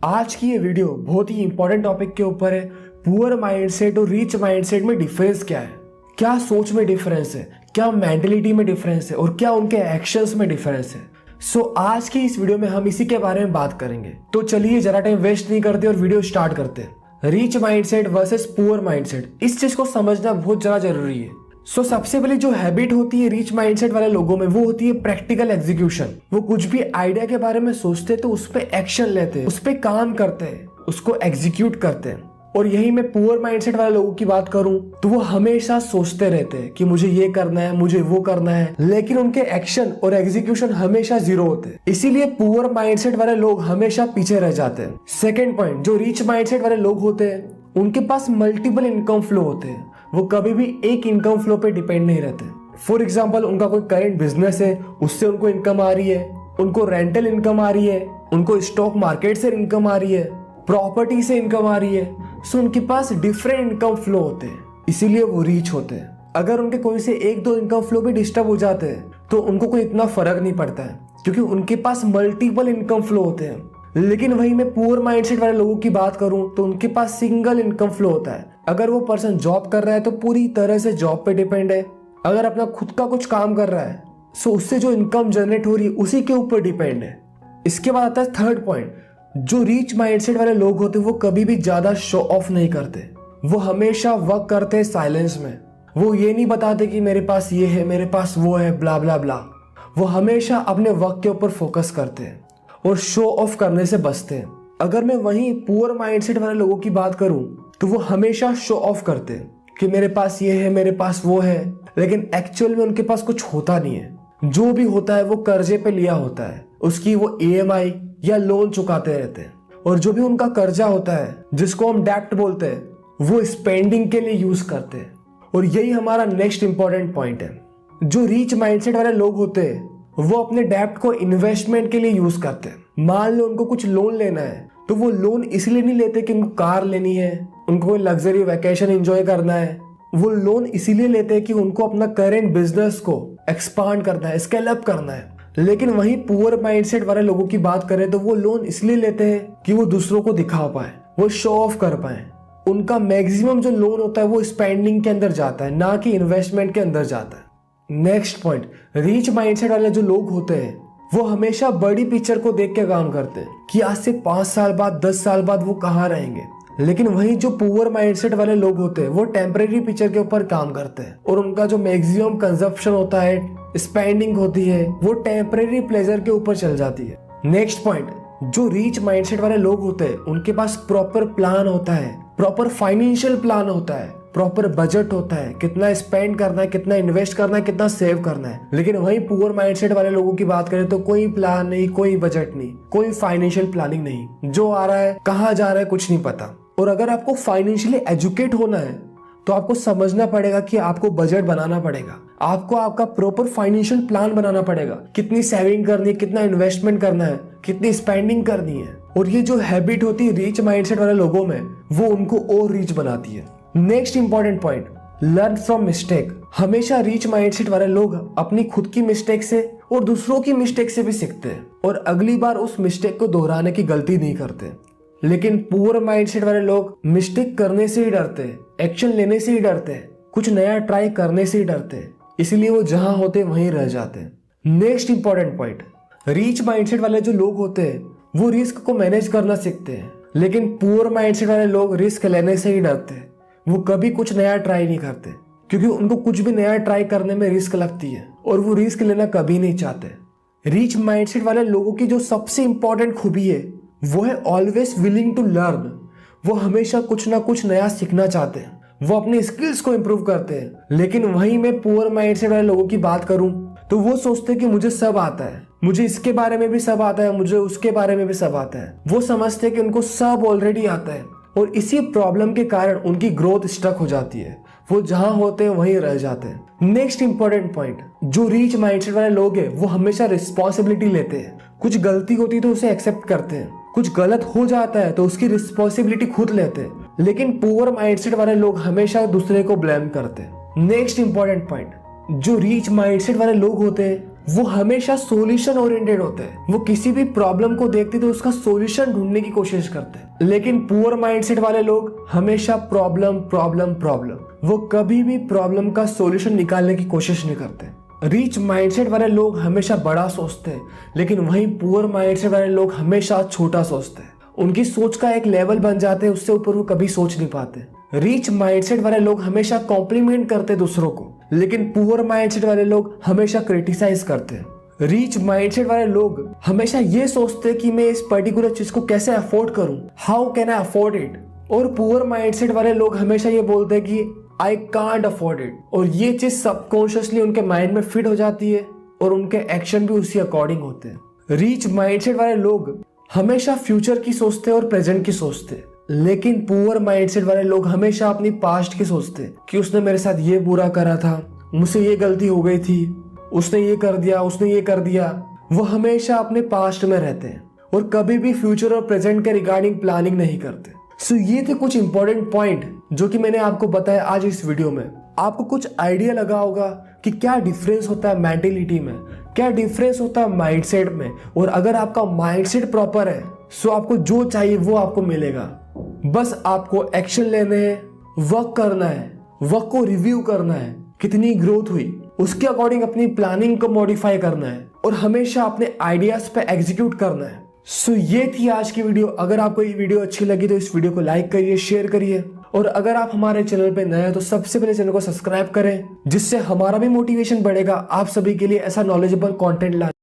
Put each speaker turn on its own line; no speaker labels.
आज की ये वीडियो बहुत ही इंपॉर्टेंट टॉपिक के ऊपर है। पुअर माइंडसेट और रिच माइंडसेट में डिफरेंस क्या है, क्या सोच में डिफरेंस है, क्या मेंटेलिटी में डिफरेंस है और क्या उनके एक्शंस में डिफरेंस है। आज की इस वीडियो में हम इसी के बारे में बात करेंगे। तो चलिए जरा टाइम वेस्ट नहीं करते और वीडियो स्टार्ट करते हैं। Rich mindset versus poor mindset, इस चीज को समझना बहुत ज्यादा जरूरी है। सबसे पहले जो हैबिट होती है रिच माइंडसेट वाले लोगों में, वो होती है प्रैक्टिकल एग्जीक्यूशन। वो कुछ भी आइडिया के बारे में सोचते तो उस पर एक्शन लेते हैं, उस पर काम करते हैं, उसको एग्जीक्यूट करते हैं। और यही मैं पुअर माइंडसेट वाले लोगों की बात करूं तो वो हमेशा सोचते रहते हैं कि मुझे ये करना है, मुझे वो करना है, लेकिन उनके एक्शन और एग्जीक्यूशन हमेशा जीरो होते हैं। इसीलिए पुअर माइंडसेट वाले लोग हमेशा पीछे रह जाते हैं। सेकेंड पॉइंट, जो रिच माइंडसेट वाले लोग होते हैं उनके पास मल्टीपल इनकम फ्लो होते हैं। वो कभी भी एक इनकम फ्लो पे डिपेंड नहीं रहते। फॉर एग्जाम्पल, उनका कोई करंट बिजनेस है, उससे उनको इनकम आ रही है, उनको रेंटल इनकम आ रही है, उनको स्टॉक मार्केट से इनकम आ रही है, प्रॉपर्टी से इनकम आ रही है। उनके पास डिफरेंट इनकम फ्लो होते हैं, इसीलिए वो रीच होते हैं। अगर उनके कोई से एक दो इनकम फ्लो भी डिस्टर्ब हो जाते हैं तो उनको कोई इतना फर्क नहीं पड़ता है, क्योंकि उनके पास मल्टीपल इनकम फ्लो होते हैं। लेकिन वही मैं पुअर माइंडसेट वाले लोगों की बात करूं तो उनके पास सिंगल इनकम फ्लो होता है। अगर वो पर्सन जॉब कर रहा है तो पूरी तरह से जॉब पे डिपेंड है। अगर अपना खुद का कुछ काम कर रहा है तो उससे जो इनकम जनरेट हो रही है उसी के ऊपर डिपेंड है। इसके बाद आता है थर्ड पॉइंट, जो रिच माइंडसेट वाले लोग होते हैं वो कभी भी ज्यादा शो ऑफ नहीं करते। वो हमेशा वर्क करते हैं साइलेंस में। वो ये नहीं बताते कि मेरे पास ये है, मेरे पास वो है, ब्ला ब्ला ब्ला। वो हमेशा अपने वर्क के ऊपर फोकस करते हैं और शो ऑफ करने से बचते हैं। अगर मैं वहीं पुअर माइंडसेट वाले लोगों की बात करूं तो वो हमेशा शो ऑफ करते हैं कि मेरे पास ये है, मेरे पास वो है, लेकिन एक्चुअल में उनके पास कुछ होता नहीं है। जो भी होता है वो कर्जे पे लिया होता है, उसकी वो EMI या लोन चुकाते रहते हैं। और जो भी उनका कर्जा होता है, जिसको हम डेब्ट बोलते हैं, वो स्पेंडिंग के लिए यूज करते हैं। और यही हमारा नेक्स्ट इंपॉर्टेंट पॉइंट है। जो रिच माइंडसेट वाले लोग होते हैं वो अपने डेब्ट को इन्वेस्टमेंट के लिए यूज करते हैं। मान लो उनको कुछ लोन लेना है तो वो लोन इसलिए नहीं लेते कि उनको कार लेनी है, उनको कोई लग्जरी वैकेशन एंजॉय करना है। वो लोन इसीलिए लेते हैं कि उनको अपना करेंट बिजनेस को एक्सपांड करना है, स्केल अप करना है। लेकिन वही पुअर माइंडसेट वाले लोगों की बात करें तो वो लोन इसलिए लेते हैं कि वो दूसरों को दिखा पाए, वो शो ऑफ कर पाए। उनका मैक्सिमम जो लोन होता है वो स्पेंडिंग के अंदर जाता है, ना कि इन्वेस्टमेंट के अंदर जाता है। नेक्स्ट पॉइंट, रिच माइंडसेट वाले जो लोग होते हैं वो हमेशा बड़ी पिक्चर को देख के काम करते हैं कि आज से 5 साल बाद, 10 साल बाद वो कहाँ रहेंगे। लेकिन वही जो पुअर माइंडसेट वाले लोग होते हैं वो टेम्परेरी पिक्चर के ऊपर काम करते हैं और उनका जो मैक्सिमम कंजप्शन होता है, स्पेंडिंग होती है, वो टेम्परेरी प्लेजर के ऊपर चल जाती है। नेक्स्ट पॉइंट, जो रिच माइंडसेट वाले लोग होते हैं उनके पास प्रॉपर प्लान होता है, प्रॉपर फाइनेंशियल प्लान होता है, प्रॉपर बजट होता है, कितना स्पेंड करना है, कितना इन्वेस्ट करना है, कितना सेव करना है। लेकिन वही पुअर माइंडसेट वाले लोगों की बात करें तो कोई प्लान नहीं, कोई बजट नहीं, कोई फाइनेंशियल प्लानिंग नहीं। जो आ रहा है, कहाँ जा रहा है, कुछ नहीं पता। और अगर आपको फाइनेंशियली एजुकेट होना है तो आपको समझना पड़ेगा कि आपको बजट बनाना पड़ेगा, आपको आपका प्रॉपर फाइनेंशियल प्लान बनाना पड़ेगा, कितनी सेविंग करनी है, कितना इन्वेस्टमेंट करना है, कितनी स्पेंडिंग करनी है। और ये जो हैबिट होती है रिच माइंडसेट वाले लोगों में, वो उनको और रिच बनाती है। Next important point, learn from mistake. हमेशा रिच माइंडसेट वाले लोग अपनी खुद की मिस्टेक से और दूसरों की मिस्टेक से भी सीखते हैं और अगली बार उस मिस्टेक को दोहराने की गलती नहीं करते। लेकिन पुअर माइंडसेट वाले लोग मिस्टेक करने से ही डरते हैं, एक्शन लेने से ही डरते हैं, कुछ नया ट्राई करने से ही डरते हैं, इसलिए वो जहां होते वहीं रह जाते हैं। Next important point, rich mindset वाले जो लोग होते हैं वो रिस्क को मैनेज करना सीखते हैं, लेकिन पुअर माइंडसेट वाले लोग रिस्क लेने से ही डरते हैं। वो कभी कुछ नया ट्राई नहीं करते, क्योंकि उनको कुछ भी नया ट्राई करने में रिस्क लगती है और वो रिस्क लेना कभी नहीं चाहते। रिच माइंडसेट वाले लोगों की जो सबसे इंपॉर्टेंट खूबी है वो है ऑलवेज विलिंग टू लर्न। वो हमेशा कुछ ना कुछ नया सीखना चाहते हैं, वो अपनी स्किल्स को इम्प्रूव करते हैं। लेकिन वहीं मैं पुअर माइंडसेट वाले लोगों की बात करूं तो वो सोचते हैं कि मुझे सब आता है, मुझे इसके बारे में भी सब आता है, मुझे उसके बारे में भी सब आता है। वो समझते हैं कि उनको सब ऑलरेडी आता है और इसी प्रॉब्लम के कारण उनकी ग्रोथ स्टक हो जाती है, वो जहां होते हैं वहीं रह जाते हैं। नेक्स्ट इंपॉर्टेंट पॉइंट, जो रिच माइंडसेट वाले लोग हैं वो हमेशा रिस्पॉन्सिबिलिटी लेते हैं। कुछ गलती होती है तो उसे एक्सेप्ट करते हैं, कुछ गलत हो जाता है तो उसकी रिस्पॉन्सिबिलिटी खुद लेते हैं। लेकिन पुअर माइंडसेट वाले लोग हमेशा दूसरे को ब्लेम करते हैं। नेक्स्ट इंपॉर्टेंट पॉइंट, जो रिच माइंडसेट वाले लोग होते हैं वो हमेशा सॉल्यूशन ओरिएंटेड होते हैं। वो किसी भी प्रॉब्लम को देखते तो उसका सॉल्यूशन ढूंढने की कोशिश करते हैं। लेकिन पुअर माइंडसेट वाले लोग हमेशा प्रॉब्लम प्रॉब्लम प्रॉब्लम, वो कभी भी प्रॉब्लम का सॉल्यूशन निकालने की कोशिश नहीं करते। रिच माइंडसेट वाले लोग हमेशा बड़ा सोचते हैं, लेकिन वहीं पुअर माइंडसेट वाले लोग हमेशा छोटा सोचते हैं। उनकी सोच का एक लेवल बन जाते हैं, उससे ऊपर वो कभी सोच नहीं पाते। रिच माइंडसेट वाले लोग हमेशा कॉम्प्लीमेंट करते दूसरों को, लेकिन पुअर माइंडसेट वाले लोग हमेशा क्रिटिसाइज करते हैं। रिच माइंडसेट वाले लोग हमेशा ये सोचते हैं कि मैं इस पर्टिकुलर चीज को कैसे अफोर्ड करूं, how can I afford it. और पुअर माइंडसेट वाले लोग हमेशा ये बोलते हैं कि आई कांट अफोर्ड इट, और ये चीज सबकॉन्शियसली उनके माइंड में फिट हो जाती है और उनके एक्शन भी उसी अकॉर्डिंग होते हैं। रिच माइंडसेट वाले लोग हमेशा फ्यूचर की सोचते हैं और प्रेजेंट की सोचते हैं, लेकिन पुअर माइंडसेट वाले लोग हमेशा अपनी पास्ट की सोचते हैं कि उसने मेरे साथ ये बुरा करा था, मुझसे ये गलती हो गई थी, उसने ये कर दिया, उसने ये कर दिया। वो हमेशा अपने पास्ट में रहते हैं और कभी भी फ्यूचर और प्रेजेंट के रिगार्डिंग प्लानिंग नहीं करते। सो ये थे कुछ इंपॉर्टेंट पॉइंट जो कि मैंने आपको बताया आज इस वीडियो में। आपको कुछ आइडिया लगा होगा कि क्या डिफरेंस होता है मेंटेलिटी में, क्या डिफरेंस होता है माइंडसेट में। और अगर आपका माइंडसेट प्रॉपर है सो आपको जो चाहिए वो आपको मिलेगा। बस आपको एक्शन लेने हैं, वर्क करना है, वर्क को रिव्यू करना है, कितनी ग्रोथ हुई उसके अकॉर्डिंग अपनी प्लानिंग को मॉडिफाई करना है और हमेशा अपने आइडियाज पे एग्जीक्यूट करना है। सो ये थी आज की वीडियो। अगर आपको ये वीडियो अच्छी लगी तो इस वीडियो को लाइक करिए, शेयर करिए, और अगर आप हमारे चैनल पे नए हैं तो सबसे पहले चैनल को सब्सक्राइब करें, जिससे हमारा भी मोटिवेशन बढ़ेगा आप सभी के लिए ऐसा नॉलेजेबल कंटेंट लाने।